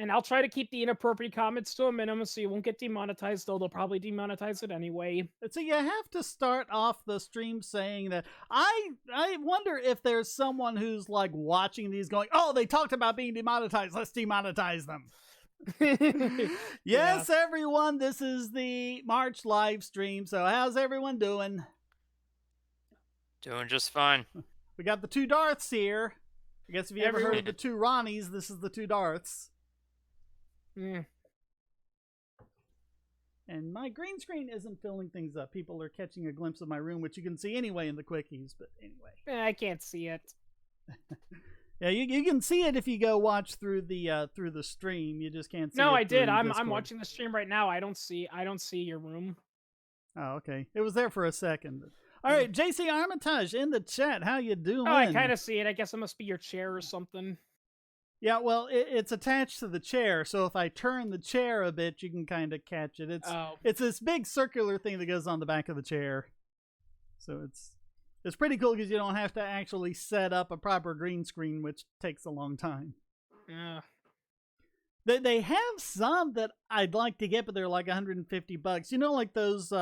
And I'll try to keep the inappropriate comments to a minimum so you won't get demonetized, though they'll probably demonetize it anyway. So you have to start off the stream saying that. I wonder if there's someone who's like watching these going, oh, they talked about being demonetized, let's demonetize them. Yes, everyone, this is the March live stream. So how's everyone doing? Doing just fine. We got the two Darths here. I guess if you ever heard of the two Ronnies, this is the two Darths. Mm. And my green screen isn't filling things up. People are catching a glimpse of my room, which you can see anyway in the quickies. But anyway, I can't see it. Yeah, you can see it if you go watch through the stream. You just can't see. No, it I did. through I'm Discord. watching the stream right now. I don't see your room. Oh, okay. It was there for a second. All right, JC Armitage in the chat. How you doing? Oh, I kind of see it. I guess it must be your chair or something. Yeah, well, it's attached to the chair, so if I turn the chair a bit, you can kind of catch it. It's this big circular thing that goes on the back of the chair. So it's pretty cool because you don't have to actually set up a proper green screen, which takes a long time. Yeah. They have some that I'd like to get, but they're like $150. You know, like those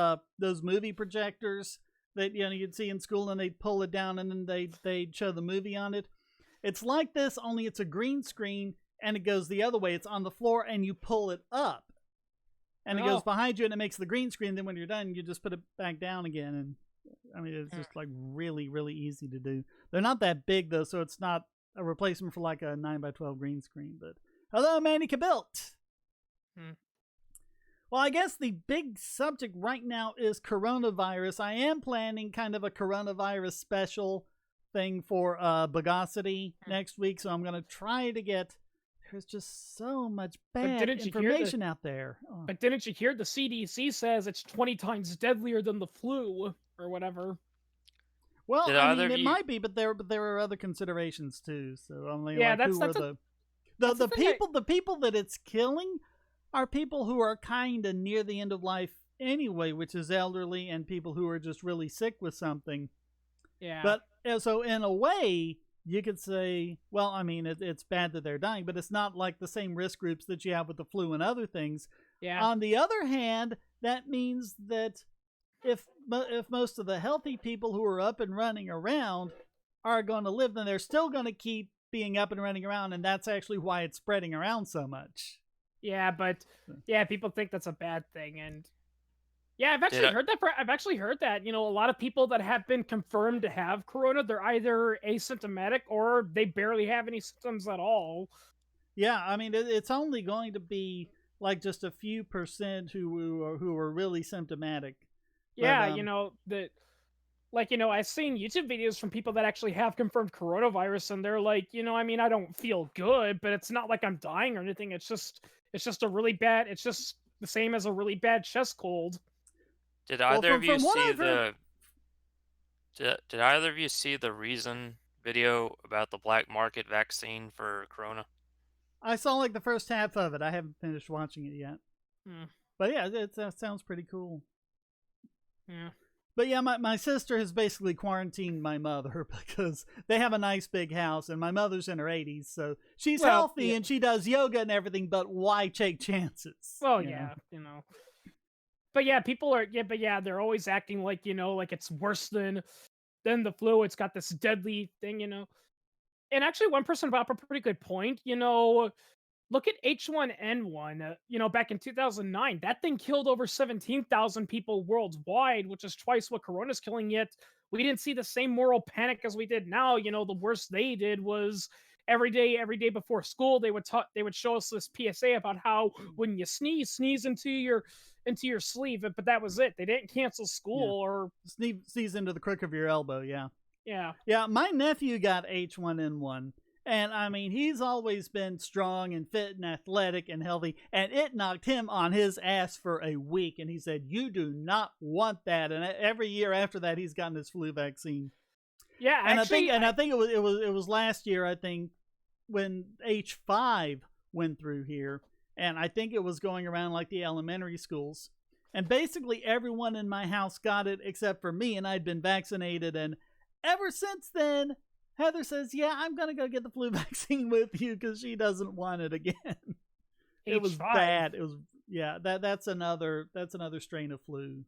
movie projectors that you'd see in school, and they'd pull it down and then they'd show the movie on it. It's like this, only it's a green screen, and it goes the other way. It's on the floor, and you pull it up. And it goes behind you, and it makes the green screen. Then when you're done, you just put it back down again. And I mean, it's just like really, really easy to do. They're not that big, though, so it's not a replacement for like a 9x12 green screen. But hello, Manny Kabilt. Well, I guess the big subject right now is coronavirus. I am planning kind of a coronavirus special thing for Bogosity next week, so I'm going to try to get. There's just so much bad information out there. Oh. But didn't you hear the CDC says it's 20 times deadlier than the flu or whatever? Well, I mean, it might be, but there are other considerations too. So only the people that it's killing are people who are kind of near the end of life anyway, which is elderly and people who are just really sick with something. Yeah. But so in a way, you could say, well, I mean, it's bad that they're dying, but it's not like the same risk groups that you have with the flu and other things. Yeah. On the other hand, that means that if most of the healthy people who are up and running around are going to live, then they're still going to keep being up and running around, and that's actually why it's spreading around so much. Yeah, but people think that's a bad thing, and yeah, I've actually heard that. You know, a lot of people that have been confirmed to have corona, they're either asymptomatic or they barely have any symptoms at all. Yeah, I mean, it's only going to be like just a few percent who are really symptomatic. Yeah, but, I've seen YouTube videos from people that actually have confirmed coronavirus, and they're like, I mean, I don't feel good, but it's not like I'm dying or anything. It's just a really bad. It's just the same as a really bad chest cold. Did either of you see Did either of you see the Reason video about the black market vaccine for corona? I saw like the first half of it. I haven't finished watching it yet. But yeah, it sounds pretty cool. Yeah. But yeah, my sister has basically quarantined my mother because they have a nice big house, and my mother's in her 80s, so she's healthy and she does yoga and everything, but why take chances? Well, But yeah, people are they're always acting like, like it's worse than the flu. It's got this deadly thing, And actually one person brought up a pretty good point, look at H1N1, back in 2009, that thing killed over 17,000 people worldwide, which is twice what corona's killing, yet we didn't see the same moral panic as we did now. The worst they did was every day before school, they would show us this PSA about how when you sneeze into your sleeve, but that was it. They didn't cancel school or sneeze into the crook of your elbow. Yeah. My nephew got H1N1, and I mean, he's always been strong and fit and athletic and healthy, and it knocked him on his ass for a week, and he said, you do not want that. And every year after that, he's gotten his flu vaccine. Yeah, and actually, I think it was last year, I think, when H5 went through here, and I think it was going around like the elementary schools, and basically everyone in my house got it except for me, and I'd been vaccinated, and ever since then, Heather says, yeah, I'm going to go get the flu vaccine with you because she doesn't want it again. It was H5. bad. It was that's another strain of flu.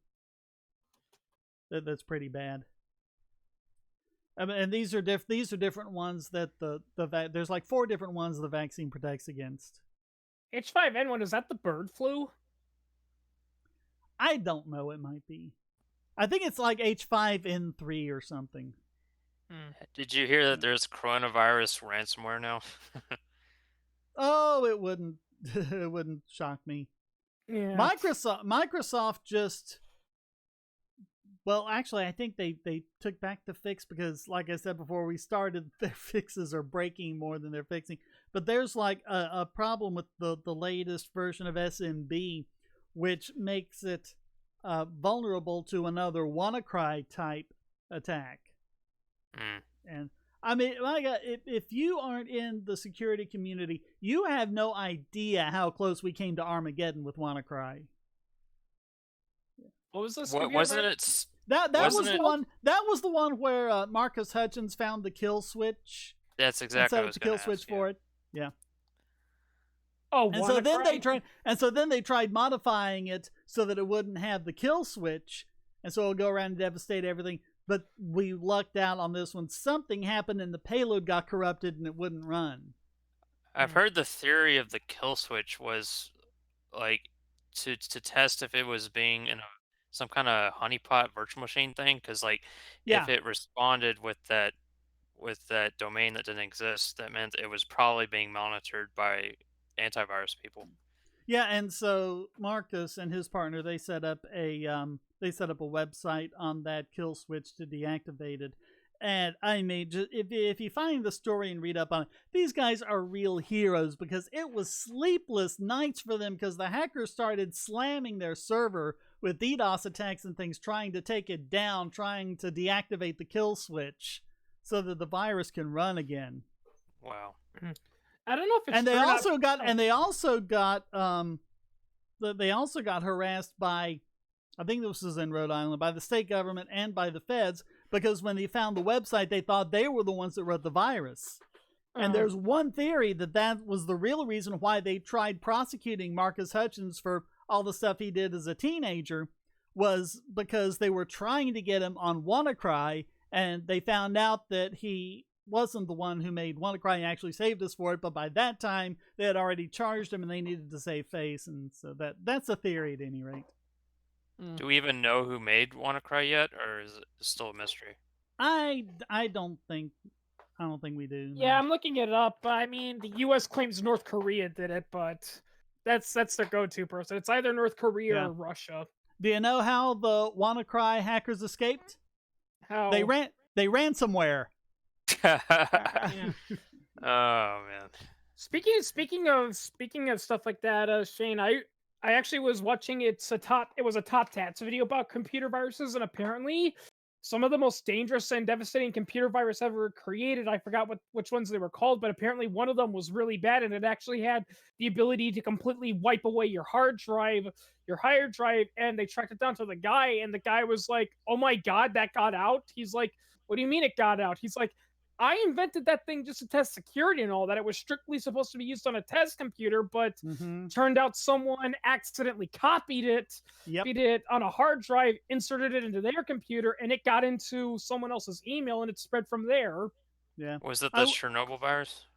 That's pretty bad. I mean, and these are different ones that there's like 4 different ones the vaccine protects against. H5N1, is that the bird flu? I don't know. It might be. I think it's like H5N3 or something. Did you hear that there's coronavirus ransomware now? Oh, it wouldn't it wouldn't shock me. Yeah. Microsoft just, well, actually, I think they took back the fix because, like I said before we started, their fixes are breaking more than they're fixing. But there's like a problem with the latest version of SMB, which makes it vulnerable to another WannaCry type attack. And I mean, my God, if you aren't in the security community, you have no idea how close we came to Armageddon with WannaCry. What was this? What wasn't it? That wasn't was it? the one. That was the one where Marcus Hutchins found the kill switch. That's exactly And what I was set up the gonna kill switch ask, for it. Yeah. Oh, And so then WannaCry? they tried modifying it so that it wouldn't have the kill switch, and so it'll go around and devastate everything. But we lucked out on this one. Something happened and the payload got corrupted and it wouldn't run. I've heard the theory of the kill switch was like to test if it was being in some kind of honeypot virtual machine thing, because like Yeah. if it responded with that domain that didn't exist, that meant it was probably being monitored by antivirus people. Yeah, and so Marcus and his partner, they set up a website on that kill switch to deactivate it. And I mean, if you find the story and read up on it, these guys are real heroes because it was sleepless nights for them because the hackers started slamming their server with DDoS attacks and things, trying to take it down, trying to deactivate the kill switch so that the virus can run again. Wow. I don't know if it's And they also got harassed by, I think this was in Rhode Island, by the state government and by the feds, because when they found the website, they thought they were the ones that wrote the virus. And there's one theory that was the real reason why they tried prosecuting Marcus Hutchins for all the stuff he did as a teenager, was because they were trying to get him on WannaCry, and they found out that he wasn't the one who made WannaCry and actually saved us for it, but by that time they had already charged him and they needed to save face, and so that's a theory at any rate. Do we even know who made WannaCry yet, or is it still a mystery? I don't think we do. Yeah, I'm looking it up. I mean, the U.S. claims North Korea did it, but that's their go-to person. It's either North Korea or Russia. Do you know how the WannaCry hackers escaped? How they ran somewhere. Yeah. Oh man. Speaking of stuff like that, Shane, I actually was watching it was a Top Tats video about computer viruses, and apparently some of the most dangerous and devastating computer virus ever created, I forgot which ones they were called, but apparently one of them was really bad, and it actually had the ability to completely wipe away your hard drive, and they tracked it down to the guy, and the guy was like, "Oh my god, that got out?" He's like, "What do you mean it got out?" He's like, "I invented that thing just to test security and all that. It was strictly supposed to be used on a test computer, but turned out someone accidentally copied it on a hard drive, inserted it into their computer, and it got into someone else's email, and it spread from there." Yeah. Was it the Chernobyl virus?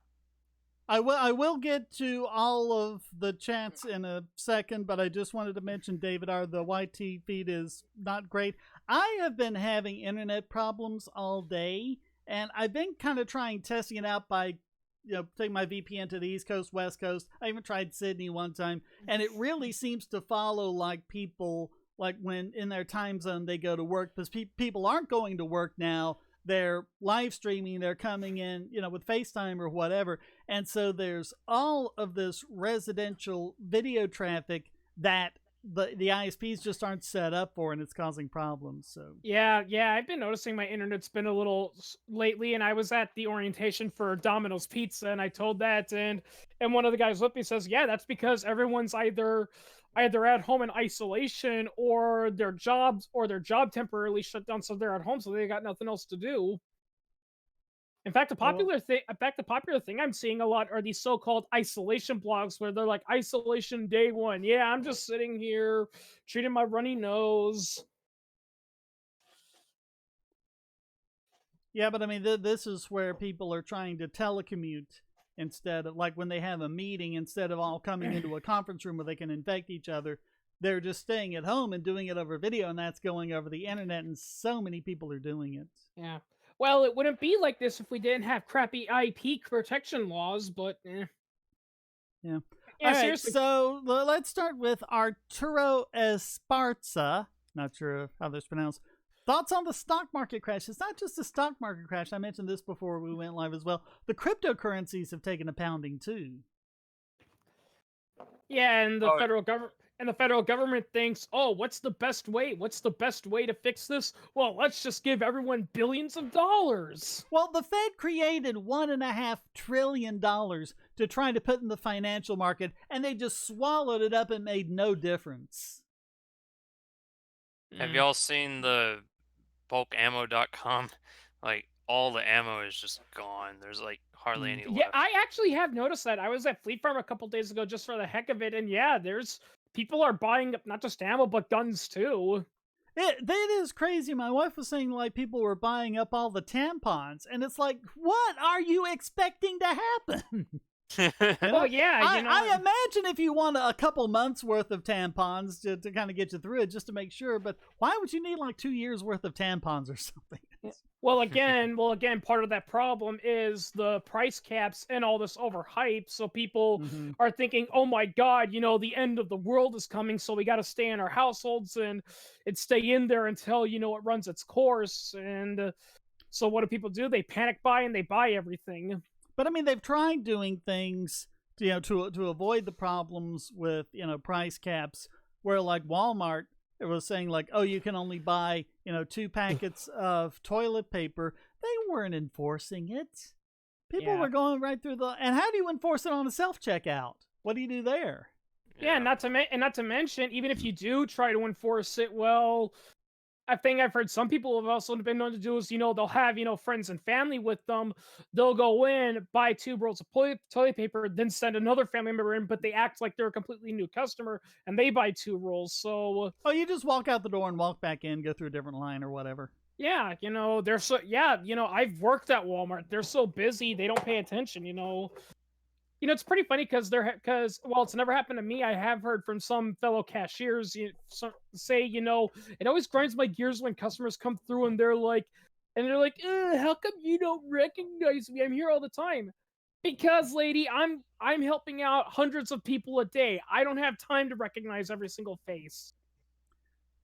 I will get to all of the chats in a second, but I just wanted to mention, David, the YT feed is not great. I have been having internet problems all day, and I've been kind of testing it out by, taking my VPN to the East Coast, West Coast. I even tried Sydney one time, and it really seems to follow like people, like when in their time zone they go to work, because people aren't going to work now. They're live streaming, they're coming in, with FaceTime or whatever. And so there's all of this residential video traffic that the ISPs just aren't set up for, and it's causing problems. So yeah, I've been noticing my internet's been a little lately, and I was at the orientation for Domino's Pizza, and I told that, and one of the guys with me says, "Yeah, that's because everyone's either at home in isolation, or their job temporarily shut down, so they're at home, so they got nothing else to do." In fact, Oh, the popular thing I'm seeing a lot are these so-called isolation blogs where they're like isolation day one. Yeah, I'm just sitting here treating my runny nose. yeah, but I mean, this is where people are trying to telecommute instead of like when they have a meeting, instead of all coming into a conference room where they can infect each other, they're just staying at home and doing it over video, and that's going over the internet, and so many people are doing it. Yeah. Well, it wouldn't be like this if we didn't have crappy IP protection laws, but Yeah. All yeah, right, seriously. so let's start with Arturo Esparza. Not sure how this is pronounced. Thoughts on the stock market crash? It's not just the stock market crash. I mentioned this before we went live as well. The cryptocurrencies have taken a pounding too. Yeah, and Oh, the federal government thinks, "Oh, what's the best way? What's the best way to fix this? Well, let's just give everyone billions of dollars." Well, the Fed created $1.5 trillion to try to put in the financial market, and they just swallowed it up and made no difference. have Mm. y'all seen the bulkammo.com? Like all the ammo is just gone. There's like hardly Mm. any Yeah, left. I actually have noticed that. I was at Fleet Farm a couple days ago just for the heck of it, and yeah, there's people are buying up not just ammo but guns too. That is crazy. My wife was saying like people were buying up all the tampons, and it's like, what are you expecting to happen? Well, yeah, I imagine if you want a couple months worth of tampons to kind of get you through it, just to make sure. But why would you need like 2 years worth of tampons or something? part of that problem is the price caps and all this overhype. So people Mm-hmm. are thinking, "Oh my God, the end of the world is coming, so we got to stay in our households and stay in there until it runs its course." And so what do people do? They panic buy and they buy everything. But I mean, they've tried doing things to avoid the problems with price caps, where like Walmart, it was saying like, oh, you can only buy 2 packets of toilet paper. They weren't enforcing it. People Yeah. were going right through the. And how do you enforce it on a self checkout? What do you do there? Yeah, not to mention, even if you do try to enforce it, well, a thing I've heard some people have also been known to do is, they'll have, friends and family with them. They'll go in, buy 2 rolls of toilet paper, then send another family member in, but they act like they're a completely new customer and they buy 2 rolls. So, Oh, you just walk out the door and walk back in, go through a different line or whatever. yeah, I've worked at Walmart. They're so busy, they don't pay attention. It's pretty funny because well, it's never happened to me. I have heard from some fellow cashiers say, it always grinds my gears when customers come through and they're like, how come you don't recognize me? I'm here all the time. Because, lady, I'm helping out hundreds of people a day. I don't have time to recognize every single face.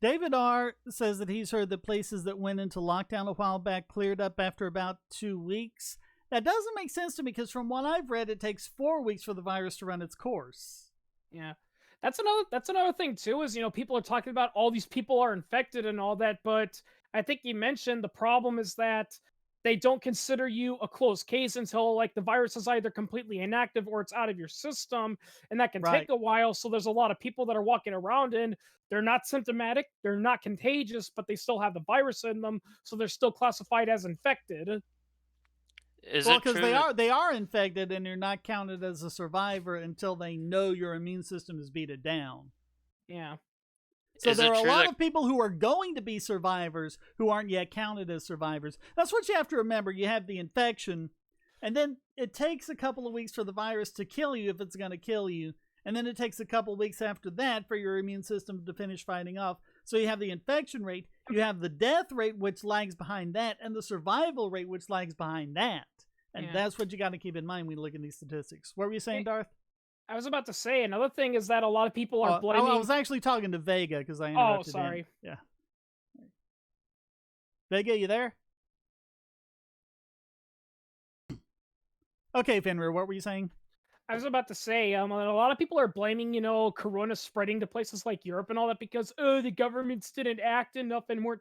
David R. says that he's heard that places that went into lockdown a while back cleared up after about 2 weeks. That doesn't make sense to me because from what I've read, it takes 4 weeks for the virus to run its course. Yeah. That's another thing too is people are talking about all these people are infected and all that, but I think you mentioned the problem is that they don't consider you a closed case until like the virus is either completely inactive or it's out of your system, and that can take Right. a while. So there's a lot of people that are walking around and they're not symptomatic, they're not contagious, but they still have the virus in them, so they're still classified as infected. Is Well, it because true that they are infected and you're not counted as a survivor until they know your immune system is beat down. Yeah. So is there it are a true lot that of people who are going to be survivors who aren't yet counted as survivors. That's what you have to remember. You have the infection, and then it takes a couple of weeks for the virus to kill you if it's going to kill you. And then it takes a couple of weeks after that for your immune system to finish fighting off. So you have the infection rate, you have the death rate, which lags behind that, and the survival rate, which lags behind that. And Yeah. that's what you got to keep in mind when you look at these statistics. What were you saying, Darth? I was about to say another thing is that a lot of people are I blaming. was actually talking to Vega because I Oh, interrupted him. sorry. Yeah. Vega, you there? Okay, Fenrir, what were you saying? I was about to say, a lot of people are blaming, Corona spreading to places like Europe and all that because, the governments didn't act enough and weren't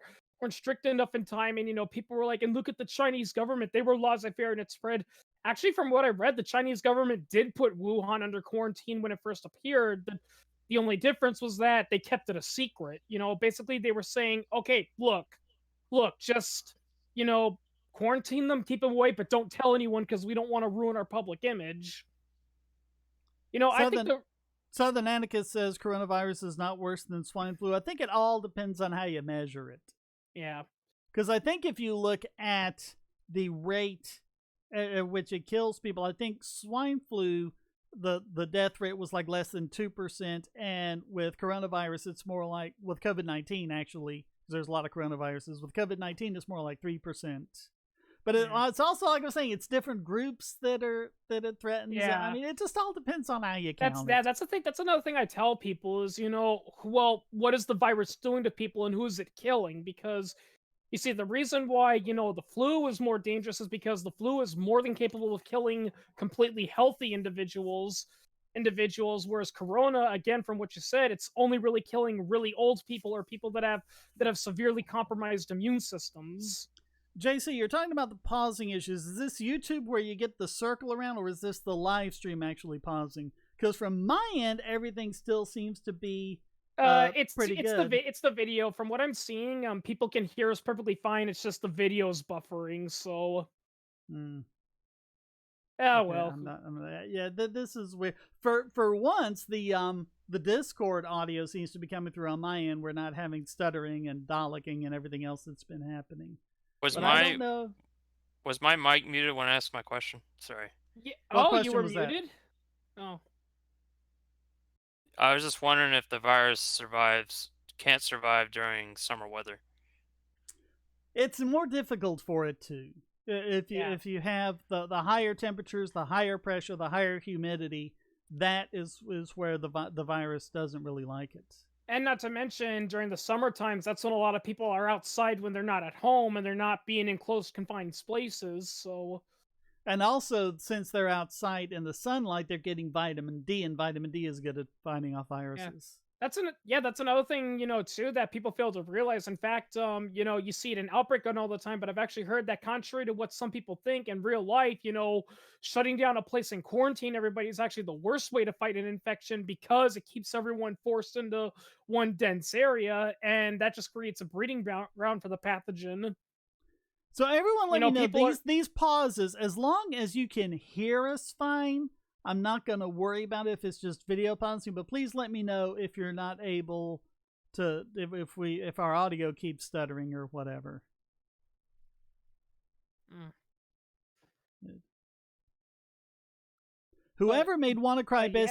strict enough in time. And, people were like, and look at the Chinese government. They were laissez-faire and it spread. Actually, from what I read, the Chinese government did put Wuhan under quarantine when it first appeared. The only difference was that they kept it a secret. Basically they were saying, okay, look, just, you know, quarantine them, keep them away, but don't tell anyone because we don't want to ruin our public image. I think Southern Anarchist says coronavirus is not worse than swine flu. I think it all depends on how you measure it. yeah. Because I think if you look at the rate at which it kills people, I think swine flu, the death rate was like less than 2%. And with coronavirus, it's more like, with COVID-19 actually, because there's a lot of coronaviruses. With COVID-19, it's more like 3%. But it's also, like I was saying, it's different groups that it threatens. Yeah. I mean, it just all depends on how you count it. That's the thing. That's another thing I tell people is, well, what is the virus doing to people and who is it killing? Because you see, the reason why, the flu is more dangerous is because the flu is more than capable of killing completely healthy individuals, whereas corona, again, from what you said, it's only really killing really old people or people that have severely compromised immune systems. JC, you're talking about the pausing issues. Is this YouTube where you get the circle around, or is this the live stream actually pausing? Because from my end, everything still seems to be pretty good. It's the video. From what I'm seeing, people can hear us perfectly fine. It's just the video's buffering. So, Oh well. This is weird. For once, the Discord audio seems to be coming through on my end. We're not having stuttering and Daleks and everything else that's been happening. Was I don't know. Was my mic muted when I asked my question? Sorry. Yeah. You were muted? Oh. I was just wondering if the virus can't survive during summer weather. It's more difficult for it to. If you have the higher temperatures, the higher pressure, the higher humidity, that is where the virus doesn't really like it. And not to mention, during the summer times, that's when a lot of people are outside when they're not at home and they're not being in close, confined spaces, so... And also, since they're outside in the sunlight, they're getting vitamin D, and vitamin D is good at fighting off viruses. That's another thing, too, that people fail to realize. In fact, you see it in Outbreak all the time, but I've actually heard that contrary to what some people think in real life, shutting down a place and quarantine everybody is actually the worst way to fight an infection because it keeps everyone forced into one dense area, and that just creates a breeding ground for the pathogen. So everyone let me know, these pauses, as long as you can hear us fine, I'm not going to worry about it if it's just video pausing, but please let me know if you're not able to, if our audio keeps stuttering or whatever. Whoever made WannaCry best